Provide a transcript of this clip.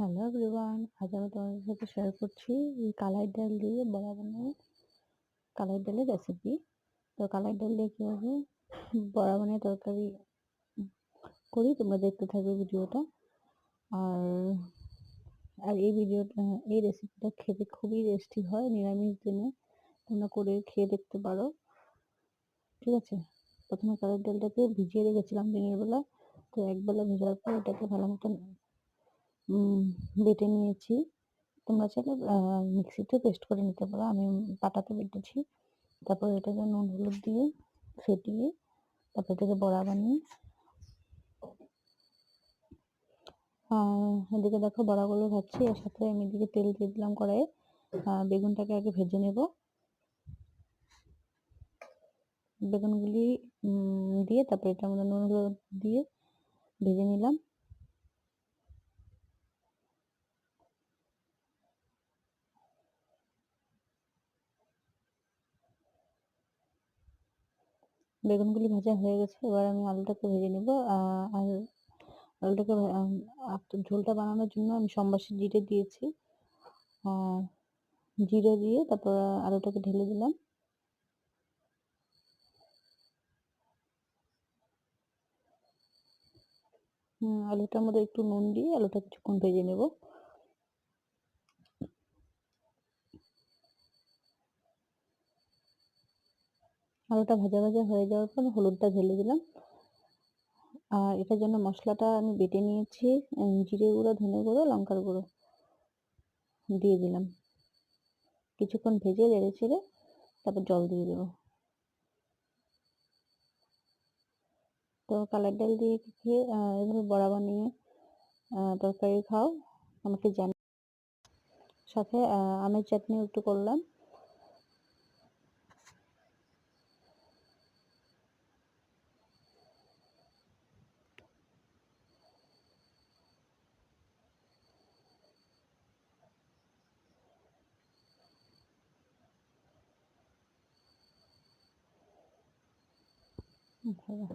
Hello everyone, আজ আমি তোমাদের সাথে শেয়ার করছি কালাই ডাল দিয়ে বড়া বানানো। কালাই ডালের রেসিপি। তো কালাই ডাল দিয়ে কীভাবে বড়া বানিয়ে তরকারি করি তোমরা দেখতে থাকবে ভিডিওটা। আর আর এই রেসিপিটা খেতে খুবই টেস্টি হয় নিরামিষ দিনে। তোমরা করে খেয়ে দেখতে পারো, ঠিক আছে। প্রথমে কালাই ডালটাকে ভিজিয়ে রেখেছিলাম দিনের বেলা। তো একবেলা ভেজার পর এটাকে ভালো মতন বেটে নিয়েছি। তোমরা চাইলে মিক্সিতেও পেস্ট করে নিতে পারো, আমি পাটাতে বেটেছি। তারপর এটাকে নুন হলুদ দিয়ে ফেটিয়ে তারপর এটাকে বড়া বানিয়ে এদিকে দেখো বড়াগুলো ভাজছি, এর সাথে আমি এদিকে তেল দিয়ে দিলাম কড়াইয়ে। বেগুনটাকে আগে ভেজে নেব। বেগুনগুলি দিয়ে তারপর এটার মধ্যে নুন হলুদ দিয়ে ভেজে নিলাম। বেগুনগুলি ভাজা হয়ে গেছে, এবার আমি আলুটাকে ভেজে নেব। আর আলুটাকে ঝোলটা বানানোর জন্য আমি সম্বাসী জিরে দিয়েছি। জিরে দিয়ে তারপর আলুটাকে ঢেলে দিলাম। আলুটার মধ্যে একটু নুন দিয়ে আলুটা কিছুক্ষণ ভেজে নেব। আলুটা ভাজা ভাজা হয়ে যাওয়ার পর হলুদটা ঢেলে দিলাম। আর এটার জন্য মশলাটা আমি বেটে নিয়েছি, জিরে গুঁড়ো, ধনে গুঁড়ো, লঙ্কার গুঁড়ো দিয়ে দিলাম। কিছুক্ষণ ভেজে নেড়ে চেড়ে তারপর জল দিয়ে দেবো। তো কালাই ডাল দিয়ে খেয়ে এভাবে বড়া বানিয়ে তরকারি খাও, আমাকে জানি। সাথে আমের চাটনিও একটু করলাম। ভালো।